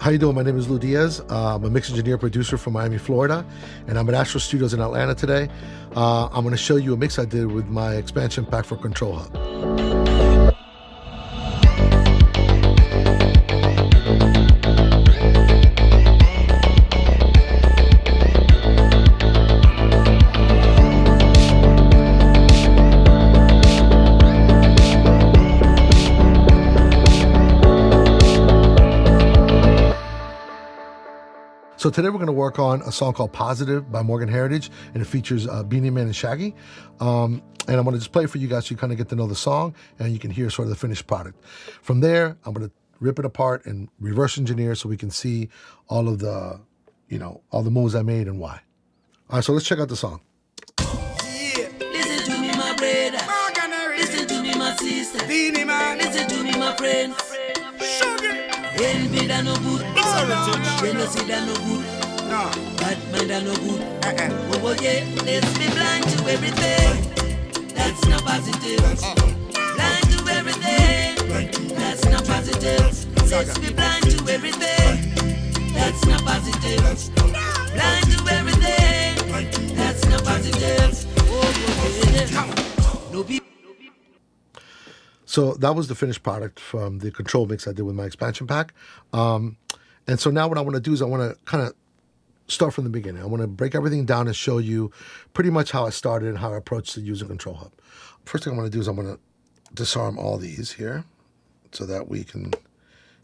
How you doing? My name is Diaz. I'm a mix engineer producer from Miami, Florida, and I'm at Astro Studios in Atlanta today. I'm going to show you a mix I did with my expansion pack for ControlHub. So today we're going to work on a song called Positive by Morgan Heritage, and it features Beanie Man and Shaggy. And I'm going to just play it for you guys so you kind of get to know the song and you can hear sort of the finished product. From there, I'm going to rip it apart and reverse engineer so we can see all of the, all the moves I made and why. All right, so let's check out the song. Yeah. Listen to me, my brother. Morgan Heritage. Listen to me, my sister. Beanie Man. Listen to me, my friends. Sugar. Envy that no good. Jealousy that no good. No. Bad mind that no good. Oh yeah, let's be blind to everything. That's not positive. Blind to everything. That's not positive. Let's be blind to everything. That's not positive. Blind to everything. That's not positive. Oh yeah. No be. So that was the finished product from the control mix I did with my expansion pack. And so now what I want to do is I want to kind of start from the beginning. I want to break everything down and show you pretty much how I started and how I approached the using ControlHub. First thing I'm going to do is I'm going to disarm all these here so that we can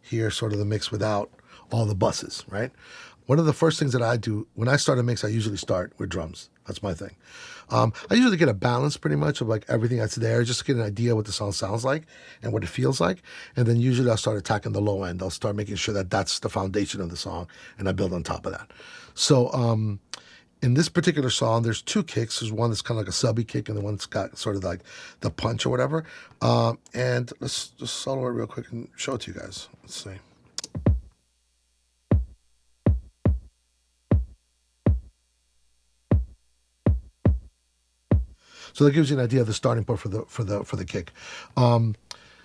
hear sort of the mix without all the buses, right? One of the first things that I do when I start a mix, I usually start with drums. That's my thing. I usually get a balance pretty much of like everything that's there, just to get an idea what the song sounds like and what it feels like. And then usually I'll start attacking the low end. I'll start making sure that that's the foundation of the song and I build on top of that. So in this particular song, there's two kicks. There's one that's kind of like a subby kick and the one that's got sort of like the punch or whatever. And let's just solo it real quick and show it to you guys. Let's see. So that gives you an idea of the starting point for the kick. Now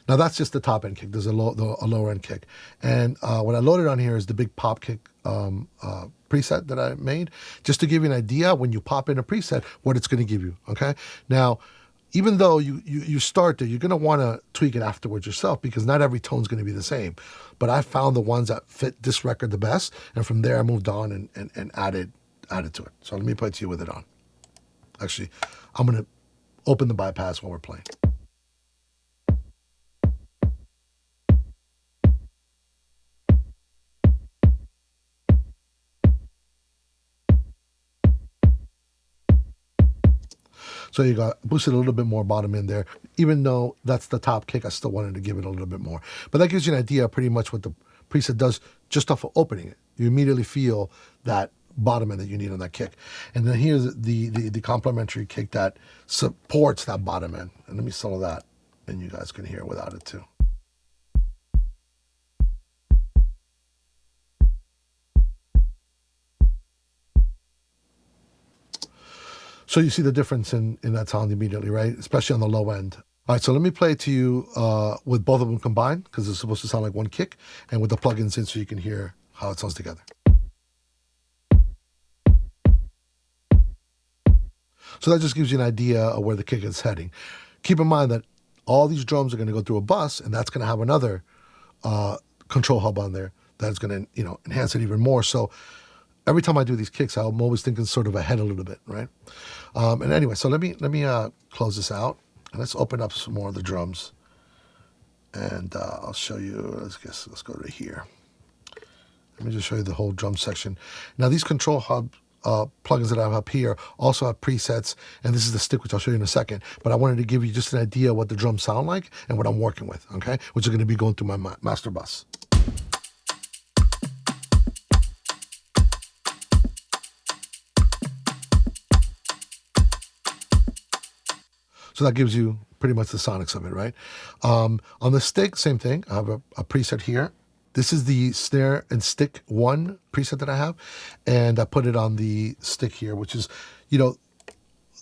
that's just the top end kick. There's a lower end kick, and what I loaded on here is the big pop kick preset that I made, just to give you an idea when you pop in a preset what it's going to give you. Okay. Now, even though you start there, you're going to want to tweak it afterwards yourself because not every tone's going to be the same. But I found the ones that fit this record the best, and from there I moved on and added to it. So let me play it to you with it on. Actually, I'm going to open the bypass while we're playing. So you got boosted a little bit more bottom in there. Even though that's the top kick, I still wanted to give it a little bit more. But that gives you an idea of pretty much what the preset does just off of opening it. You immediately feel that bottom end that you need on that kick. And then here's the complementary kick that supports that bottom end. And let me solo that, and you guys can hear it without it too. So you see the difference in that sound immediately, right? Especially on the low end. All right, so let me play it to you with both of them combined because it's supposed to sound like one kick, and with the plugins in so you can hear how it sounds together. So that just gives you an idea of where the kick is heading. Keep in mind that all these drums are going to go through a bus, and that's going to have another control hub on there that's going to enhance it even more. So every time I do these kicks, I'm always thinking sort of ahead a little bit, right? And anyway, so let me close this out, and let's open up some more of the drums, and I'll show you. Let's go to here. Let me just show you the whole drum section. Now these ControlHub plugins that I have up here also have presets, and this is the stick, which I'll show you in a second, but I wanted to give you just an idea of what the drums sound like and what I'm working with, okay? Which is going to be going through my master bus. So that gives you pretty much the sonics of it, right? On the stick, same thing. I have a preset here. This is the snare and stick 1 preset that I have, and I put it on the stick here, which is,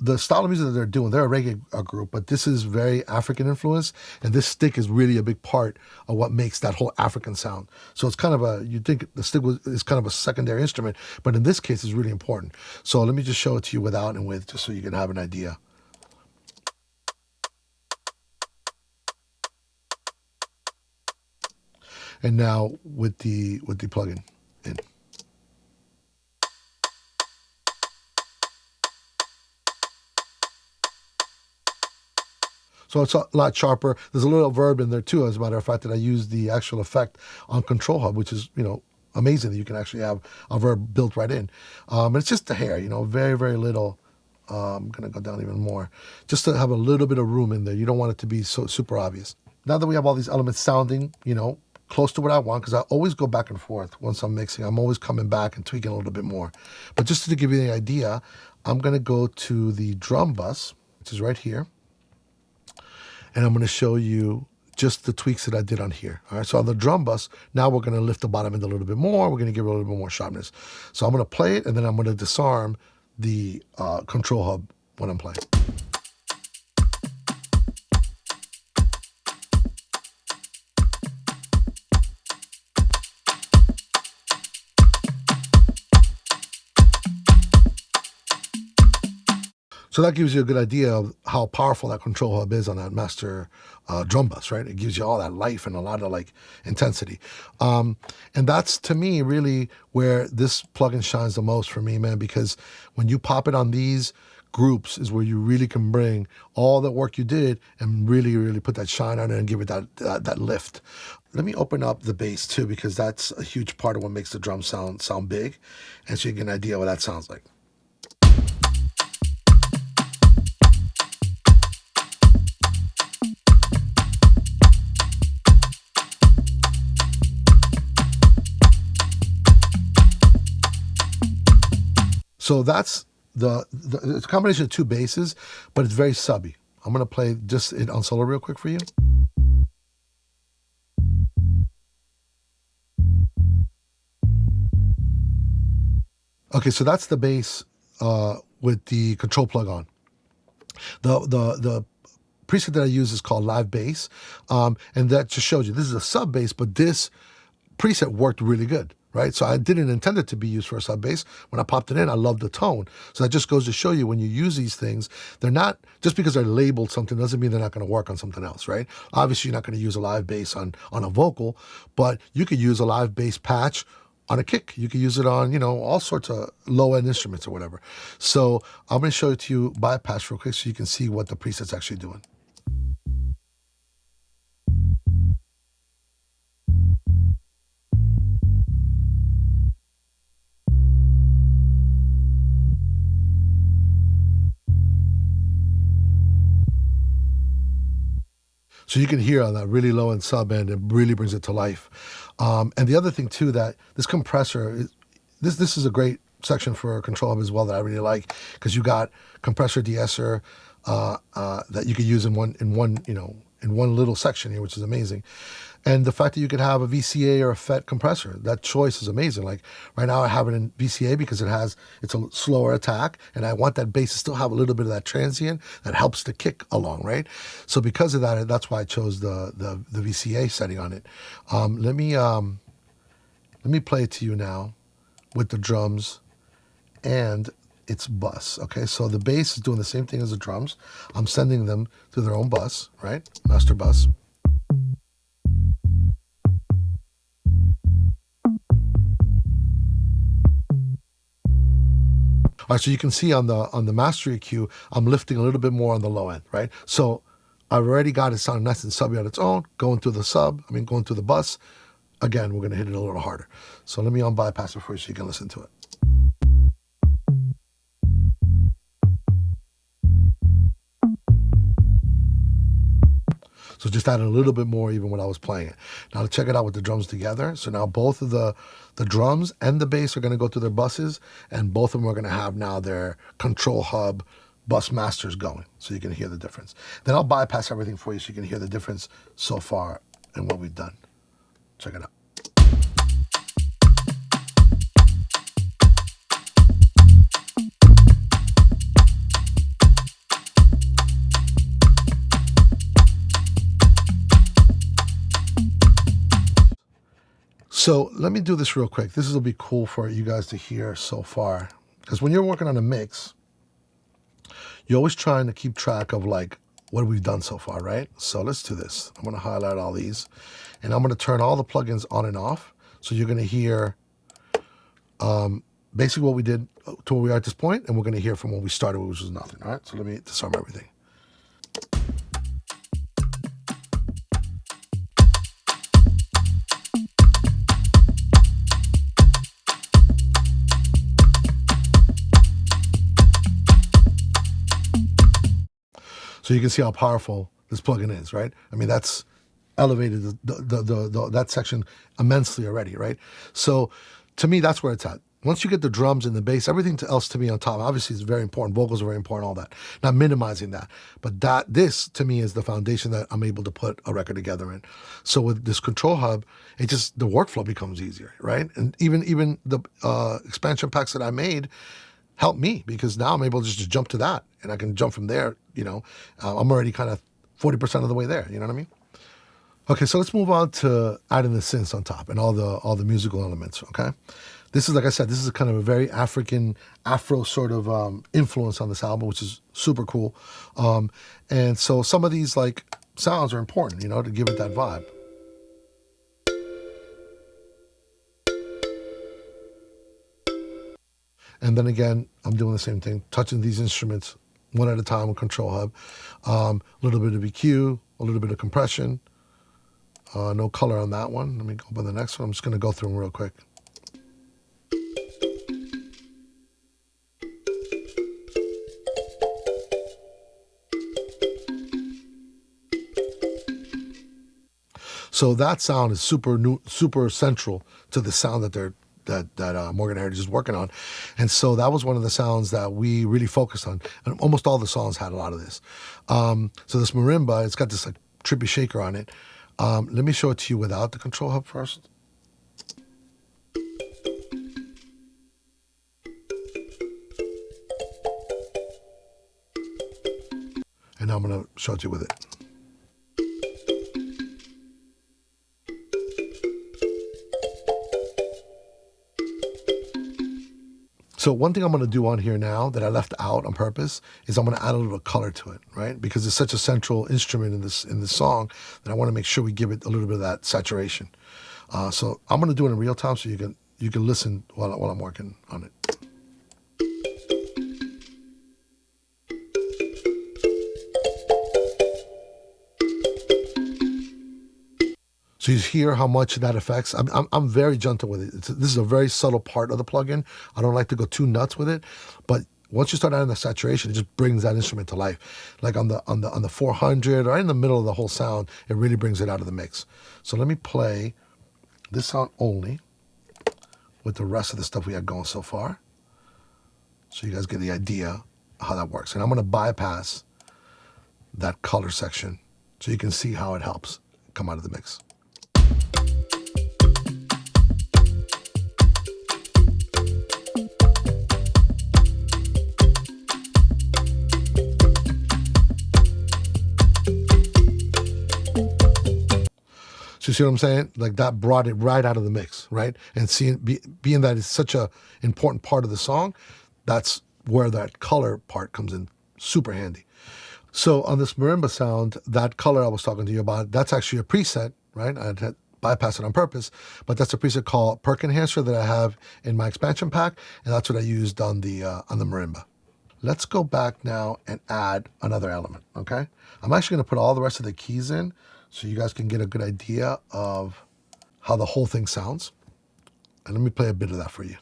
the style of music that they're doing, they're a reggae group, but this is very African influence, and this stick is really a big part of what makes that whole African sound. So it's kind of you think the stick is kind of a secondary instrument, but in this case, it's really important. So let me just show it to you without and with, just so you can have an idea. And now with the plugin in. So it's a lot sharper. There's a little verb in there too, as a matter of fact, that I use the actual effect on ControlHub, which is, amazing that you can actually have a verb built right in. And it's just a hair, very, very little. I'm going to go down even more, just to have a little bit of room in there. You don't want it to be so super obvious. Now that we have all these elements sounding, close to what I want, because I always go back and forth once I'm mixing. I'm always coming back and tweaking a little bit more. But just to give you the idea, I'm going to go to the drum bus, which is right here. And I'm going to show you just the tweaks that I did on here. All right, so on the drum bus, now we're going to lift the bottom end a little bit more. We're going to give it a little bit more sharpness. So I'm going to play it, and then I'm going to disarm the ControlHub when I'm playing. So that gives you a good idea of how powerful that ControlHub is on that master drum bus, right? It gives you all that life and a lot of intensity. And that's, to me, really where this plugin shines the most for me, man, because when you pop it on these groups is where you really can bring all the work you did and really, really put that shine on it and give it that lift. Let me open up the bass too, because that's a huge part of what makes the drum sound big. And so you get an idea what that sounds like. So that's it's a combination of two basses, but it's very subby. I'm going to play just it on solo real quick for you. Okay, so that's the bass with the control plug on. The preset that I use is called Live Bass, and that just shows you this is a sub bass, but this preset worked really good. Right? So I didn't intend it to be used for a sub bass. When I popped it in, I loved the tone. So that just goes to show you when you use these things, they're not, just because they're labeled something doesn't mean they're not going to work on something else, right? Obviously, you're not going to use a live bass on a vocal, but you could use a live bass patch on a kick. You could use it on, all sorts of low-end instruments or whatever. So I'm going to show it to you bypass real quick so you can see what the preset's actually doing. So you can hear on that really low end sub end, it really brings it to life. And the other thing too, that this compressor, this is a great section for ControlHub as well that I really like, because you got compressor de-esser that you could use in one little section here, which is amazing. And the fact that you could have a VCA or a FET compressor, that choice is amazing. Like right now I have it in VCA because it's a slower attack, and I want that bass to still have a little bit of that transient that helps the kick along, right? So because of that, that's why I chose the VCA setting on it. Let me play it to you now with the drums and its bus. Okay, so the bass is doing the same thing as the drums. I'm sending them to their own bus, right? Master bus. All right, so you can see on the master EQ, I'm lifting a little bit more on the low end, right? So I've already got it sounding nice and subby on its own, going through the bus. Again, we're going to hit it a little harder. So let me bypass it for you so you can listen to it. So just added a little bit more even when I was playing it. Now to check it out with the drums together. So now both of the drums and the bass are going to go through their buses, and both of them are going to have now their ControlHub bus masters going, so you can hear the difference. Then I'll bypass everything for you so you can hear the difference so far in what we've done. Check it out. So let me do this real quick. This will be cool for you guys to hear so far. Because when you're working on a mix, you're always trying to keep track of like what we've done so far, right? So let's do this. I'm going to highlight all these. And I'm going to turn all the plugins on and off. So you're going to hear basically what we did to where we are at this point, and we're going to hear from when we started, which was nothing, all right? So let me disarm everything. So you can see how powerful this plugin is, right? I mean, that's elevated that section immensely already, right? So to me, that's where it's at. Once you get the drums and the bass, everything else to me on top, obviously is very important. Vocals are very important, all that. Not minimizing that. But this to me is the foundation that I'm able to put a record together in. So with this Control Hub, the workflow becomes easier, right? And even the expansion packs that I made help me, because now I'm able to just jump to that and I can jump from there. I'm already kind of 40% of the way there. You know what I mean? Okay, so let's move on to adding the synths on top and all the musical elements. Okay, this is, like I said, this is kind of a very Afro sort of influence on this album, which is super cool. And so some of these like sounds are important, to give it that vibe. And then again, I'm doing the same thing, touching these instruments one at a time with Control Hub. A little bit of EQ, a little bit of compression. No color on that one. Let me go by the next one. I'm just going to go through them real quick. So that sound is super central to the sound that Morgan Heritage is working on. And so that was one of the sounds that we really focused on. And almost all the songs had a lot of this. So this marimba, it's got this like trippy shaker on it. Let me show it to you without the Control Hub first. And now I'm going to show it to you with it. So one thing I'm going to do on here now that I left out on purpose is I'm going to add a little color to it, right? Because it's such a central instrument in this song that I want to make sure we give it a little bit of that saturation. So I'm going to do it in real time so you can listen while I'm working on it. So you hear how much that affects. I'm very gentle with it. This is a very subtle part of the plugin. I don't like to go too nuts with it, but once you start adding the saturation, it just brings that instrument to life. Like on the 400 or in the middle of the whole sound, it really brings it out of the mix. So let me play this sound only with the rest of the stuff we had going so far, so you guys get the idea how that works. And I'm going to bypass that color section so you can see how it helps come out of the mix. So you see what I'm saying? Like that brought it right out of the mix, right? And being that it's such a important part of the song, that's where that color part comes in super handy. So on this marimba sound, that color I was talking to you about, that's actually a preset, right? I had bypassed it on purpose, but that's a preset called Perk Enhancer that I have in my expansion pack, and that's what I used on the marimba. Let's go back now and add another element, okay? I'm actually gonna put all the rest of the keys in so you guys can get a good idea of how the whole thing sounds. And let me play a bit of that for you.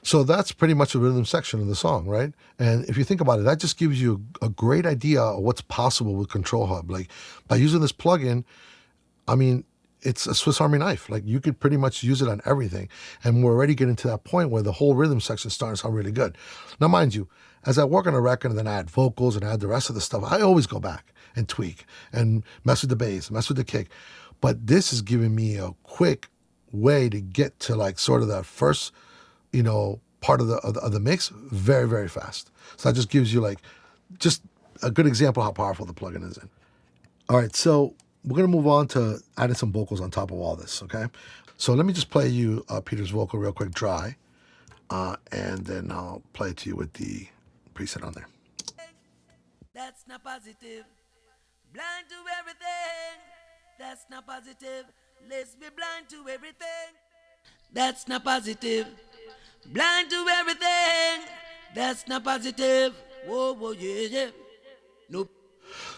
So that's pretty much the rhythm section of the song, right? And if you think about it, that just gives you a great idea of what's possible with Control Hub. Like by using this plugin, I mean, it's a Swiss Army knife. Like you could pretty much use it on everything. And we're already getting to that point where the whole rhythm section is starting to sound really good. Now, mind you, as I work on a record and then I add vocals and add the rest of the stuff, I always go back and tweak and mess with the bass, mess with the kick. But this is giving me a quick way to get to like sort of that first, part of the mix very, very fast. So that just gives you like just a good example of how powerful the plugin is in. All right, so we're going to move on to adding some vocals on top of all this, okay? So let me just play you Peter's vocal real quick, dry, and then I'll play it to you with the preset on there. That's not positive. Blind to everything. That's not positive. Let's be blind to everything. That's not positive. Blind to everything. That's not positive. Whoa, whoa, yeah, yeah. Nope.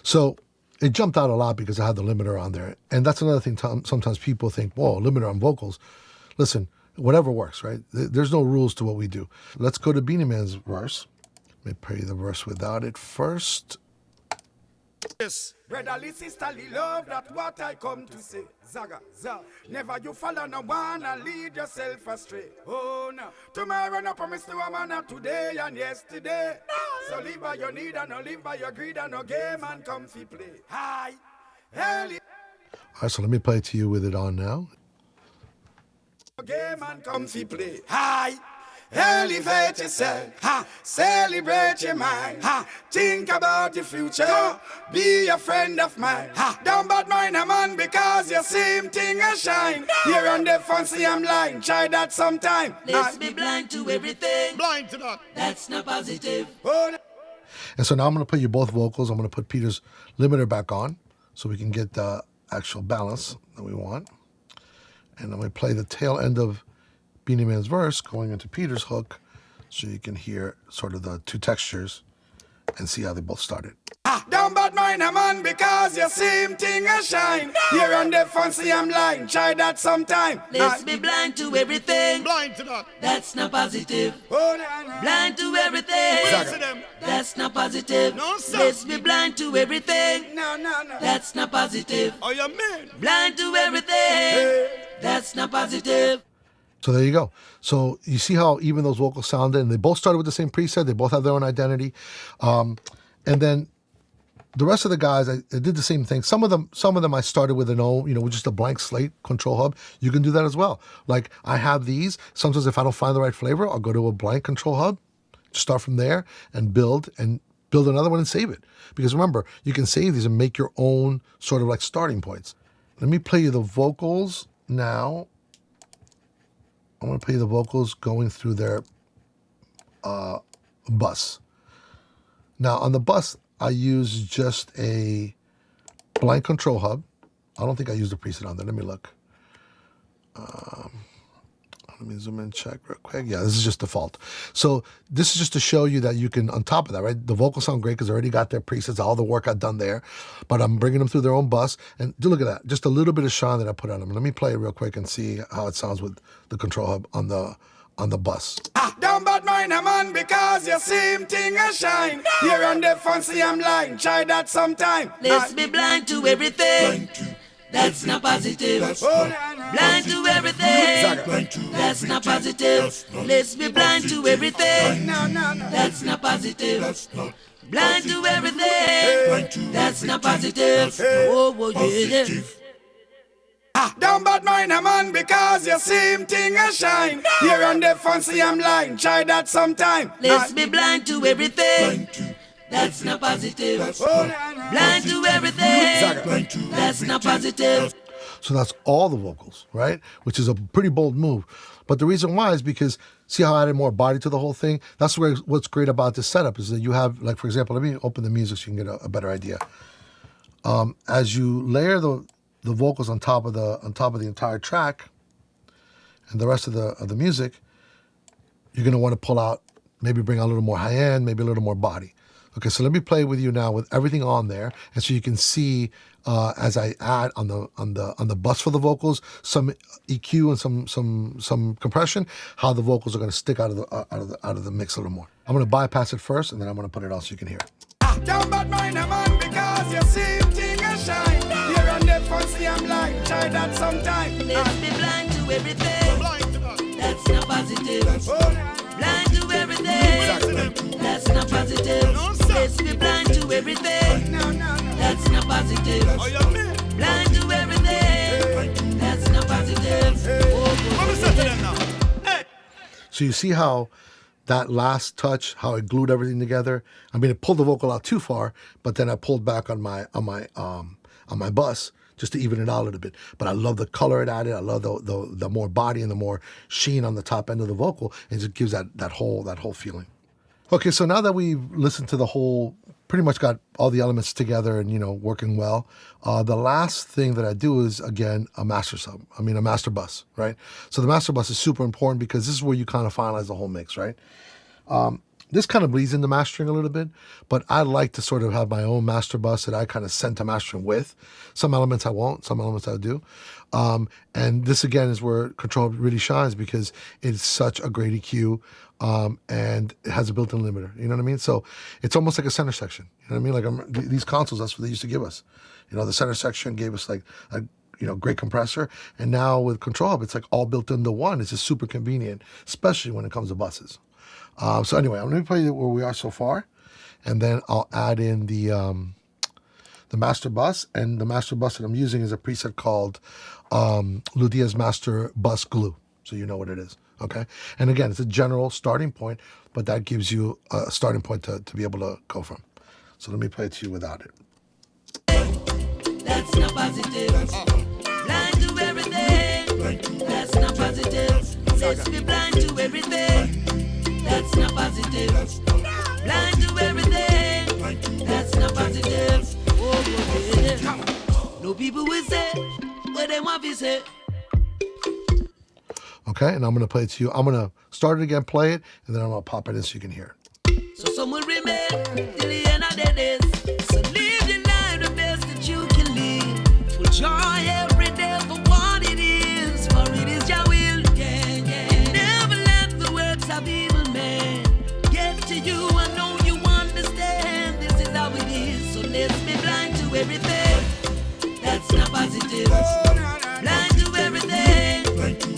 So it jumped out a lot because I had the limiter on there. And that's another thing. Sometimes people think, whoa, limiter on vocals. Listen, whatever works, right? There's no rules to what we do. Let's go to Beanie Man's verse. Let me play the verse without it first. Yes. Brotherly, sisterly love, that's what I come to say. Zaga, za. Never you follow no one and lead yourself astray. Oh no. Tomorrow no promise to a man of today and yesterday. So live by your need and no live by your greed and no game and comfy play. Hi. Hell yeah. All right, so let me play it to you with it on now. Game and comfy play. Hi. Elevate yourself, ha, celebrate your mind, ha, think about the future, be a friend of mine, ha, don't bad mind a man because you see him thing a shine, here on the fancy I'm lying, try that sometime. Let's be blind to everything. Blind to that. That's not positive. Oh, And so now I'm going to play you both vocals. I'm going to put Peter's limiter back on so we can get the actual balance that we want. And I'm going to play the tail end of Beanie Man's verse going into Peter's hook so you can hear sort of the two textures and see how they both started. don't bad mind a man because you see him thing a shine, here on the fancy I'm lying, try that sometime. Let's be blind to everything. Blind to that. That's not positive. Oh, no, no. Blind to everything. Listen to them. That's not positive. No, sir. Let's be blind to everything. No, no, no. That's not positive. Oh, you mean? Blind to everything. That's not positive. So there you go. So you see how even those vocals sounded, and they both started with the same preset. They both have their own identity. And then the rest of the guys, I did the same thing. Some of them I started with with just a blank slate control hub. You can do that as well. Like I have these. Sometimes if I don't find the right flavor, I'll go to a blank control hub, start from there and build another one and save it. Because remember, you can save these and make your own sort of like starting points. Let me play you the vocals now. I'm going to play the vocals going through their bus. Now, on the bus, I use just a blank control hub. I don't think I used a preset on there. Let me look. Let me zoom in and check real quick. Yeah, this is just default. So this is just to show you that you can, on top of that, right? The vocals sound great because I already got their presets, all the work I've done there. But I'm bringing them through their own bus. And look at that. Just a little bit of shine that I put on them. Let me play it real quick and see how it sounds with the control hub on the bus. Don't bad mind a man because you see him thing a shine, here on the fancy I'm lying, try that sometime. Let's be blind to everything. That's not positive. Blind to everything. That's not positive. Let's be blind to everything. That's not positive. Blind to everything. That's not positive. Oh, oh, yeah, yeah. Don't bad mind a man because you see him thing a shine, here on the fancy I'm lying, try that sometime. Let's be blind to everything. That's not positive. Blind to everything. That's not positive. So that's all the vocals, right? Which is a pretty bold move. But the reason why is because, see how I added more body to the whole thing? That's what's great about this setup is that you have, like, for example, let me open the music so you can get a better idea. As you layer the vocals on top of the entire track and the rest of the music, you're going to want to pull out, maybe bring out a little more high end, maybe a little more body. Okay, so let me play with you now with everything on there, and so you can see as I add on the bus for the vocals some EQ and some compression, how the vocals are going to stick out of the mix a little more. I'm going to bypass it first, and then I'm going to put it on so you can hear it. Don't bad mind a man because you see him thing a shine, here on the fancy I'm lying, try that sometime. Let's be blind to everything. That's not positive. Blind to everything. That's not positive. Let's be blind to everything. That's not positive. Blind to everything. That's not positive. Oh. So you see how that last touch, how it glued everything together. I mean, it pulled the vocal out too far, but then I pulled back on my bus just to even it out a little bit. But I love the color it added. I love the more body and the more sheen on the top end of the vocal. It just gives that whole feeling. Okay, so now that we've listened to the whole, pretty much got all the elements together and, working well, the last thing that I do is, again, a master bus, right? So the master bus is super important because this is where you kind of finalize the whole mix, right? This kind of bleeds into mastering a little bit, but I like to sort of have my own master bus that I kind of send to mastering with. Some elements I won't, some elements I do. And this, again, is where ControlHub really shines because it's such a great EQ and it has a built-in limiter. You know what I mean? So it's almost like a center section. You know what I mean? Like these consoles, that's what they used to give us. The center section gave us like a great compressor. And now with ControlHub, it's like all built into one. It's just super convenient, especially when it comes to buses. So anyway, I'm going to play where we are so far, and then I'll add in the master bus. And the master bus that I'm using is a preset called Diaz Master Bus Glue, so you know what it is. Okay, and again, it's a general starting point, but that gives you a starting point to be able to go from. So let me play it to you without it. That's not positive. Blind to everything. That's not positive. Says we blind to everything. That's not positive. Blind to everything. That's not positive. Oh, yeah. No people will say what they want to say. Okay, and I'm going to play it to you. I'm going to start it again, play it, and then I'm going to pop it in so you can hear it. So some will remain till the end of their days. So live your life the best that you can live. Full joy every day for what it is. For it is your will. Never let the works of evil men get to you. I know you understand. This is how it is. So let's be blind to everything. That's not positive. Blind to everything.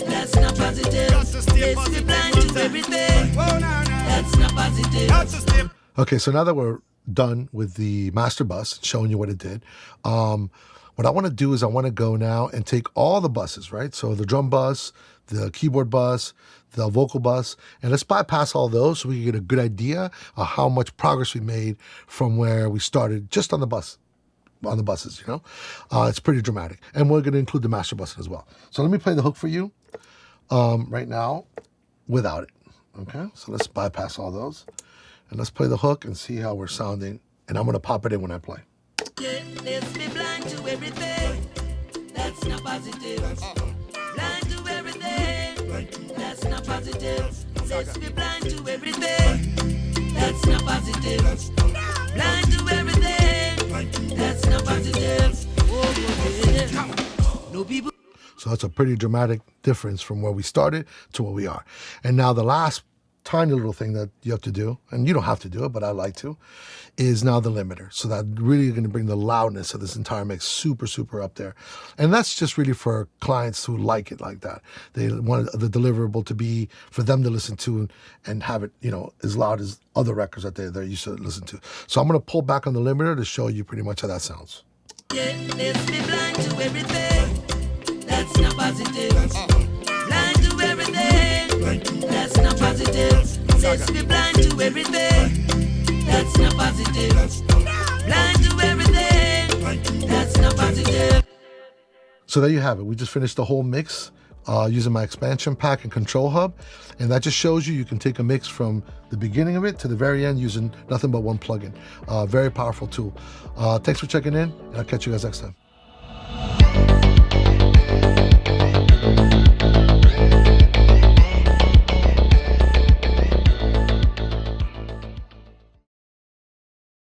That's not positive. Let's be blind to everything. That's not positive. Okay, so now that we're done with the master bus, showing you what it did, what I want to do is I want to go now and take all the buses, right? So the drum bus, the keyboard bus, the vocal bus, and let's bypass all those so we can get a good idea of how much progress we made from where we started just on the buses. It's pretty dramatic, and we're going to include the master bus as well. So let me play the hook for you right now without it. Okay, so let's bypass all those, and let's play the hook and see how we're sounding. And I'm going to pop it in when I play. Yeah, let's be blind to everything. That's not positive. Blind to everything. That's not positive. Let's be blind to everything. That's not positive. Blind to everything. That's not positive. Oh, yeah. No people. So that's a pretty dramatic difference from where we started to where we are. And now the last tiny little thing that you have to do, and you don't have to do it, but I like to, is now the limiter. So that really going to bring the loudness of this entire mix super, super up there. And that's just really for clients who like it like that. They want the deliverable to be for them to listen to and have it, as loud as other records that they're used to listen to. So I'm going to pull back on the limiter to show you pretty much how that sounds. Yeah, let's be blind to everything. That's not positive. Blind to everything. That's not positive. Let's be blind to everything. That's not positive. Blind to everything. That's not positive. So there you have it. We just finished the whole mix using my expansion pack and ControlHub. And that just shows you can take a mix from the beginning of it to the very end using nothing but one plugin. Very powerful tool. Thanks for checking in, and I'll catch you guys next time.